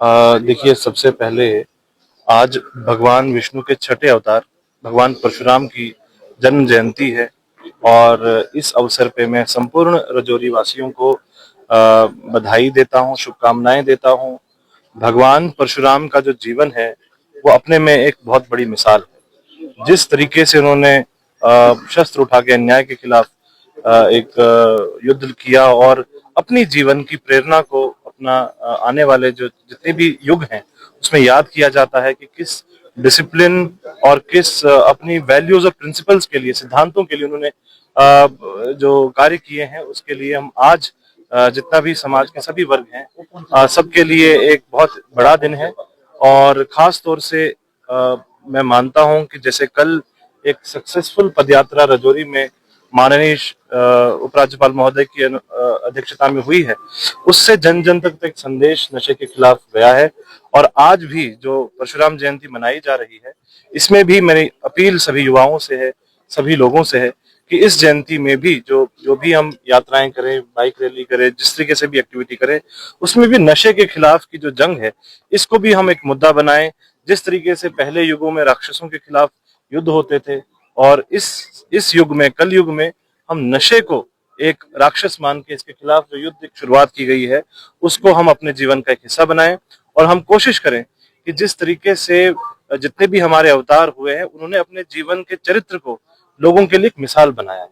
देखिए, सबसे पहले आज भगवान विष्णु के छठे अवतार भगवान परशुराम की जन्म जयंती है। और इस अवसर पे मैं संपूर्ण रजौरी वासियों को बधाई देता हूँ, शुभकामनाएं देता हूँ। भगवान परशुराम का जो जीवन है वो अपने में एक बहुत बड़ी मिसाल है। जिस तरीके से उन्होंने शस्त्र उठा के अन्याय के खिलाफ एक युद्ध किया और अपनी जीवन की प्रेरणा को अपना आने वाले जो जितने भी युग हैं उसमें याद किया जाता है कि किस डिसिप्लिन और किस अपनी वैल्यूज और प्रिंसिपल्स के लिए, सिद्धांतों के लिए उन्होंने जो कार्य किए हैं, उसके लिए हम आज जितना भी समाज के सभी वर्ग हैं सबके लिए एक बहुत बड़ा दिन है। और खास तौर से मैं मानता हूं कि जैसे कल एक सक्सेसफुल पदयात्रा रजौरी में माननीय उपराज्यपाल महोदय की अध्यक्षता में हुई है, उससे जन जन तक एक संदेश नशे के खिलाफ गया है। और आज भी जो परशुराम जयंती मनाई जा रही है, इसमें भी मेरी अपील सभी युवाओं से है, सभी लोगों से है कि इस जयंती में भी जो जो भी हम यात्राएं करें, बाइक रैली करें, जिस तरीके से भी एक्टिविटी करें, उसमें भी नशे के खिलाफ की जो जंग है इसको भी हम एक मुद्दा बनाएं। जिस तरीके से पहले युगों में राक्षसों के खिलाफ युद्ध होते थे, और इस युग में, कल युग में, हम नशे को एक राक्षस मान के इसके खिलाफ जो युद्ध की शुरुआत की गई है उसको हम अपने जीवन का एक हिस्सा बनाएं। और हम कोशिश करें कि जिस तरीके से जितने भी हमारे अवतार हुए हैं उन्होंने अपने जीवन के चरित्र को लोगों के लिए एक मिसाल बनाया है।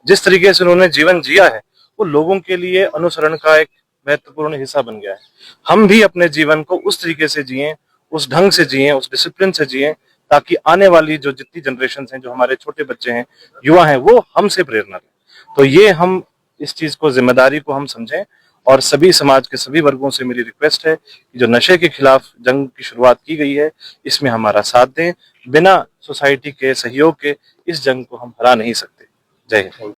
जिस तरीके से उन्होंने जीवन जिया है वो लोगों के लिए अनुसरण का एक महत्वपूर्ण हिस्सा बन गया है। हम भी अपने जीवन को उस तरीके से जिएं, उस ढंग से जिएं, उस डिसिप्लिन से जिएं, ताकि आने वाली जो जितनी जनरेशन हैं, जो हमारे छोटे बच्चे हैं, युवा हैं, वो हमसे प्रेरणा लें। तो ये हम इस चीज को, जिम्मेदारी को हम समझें। और सभी समाज के सभी वर्गों से मेरी रिक्वेस्ट है कि जो नशे के खिलाफ जंग की शुरुआत की गई है इसमें हमारा साथ दें। बिना सोसाइटी के सहयोग के इस जंग को हम हरा नहीं सकते। जय हिंद।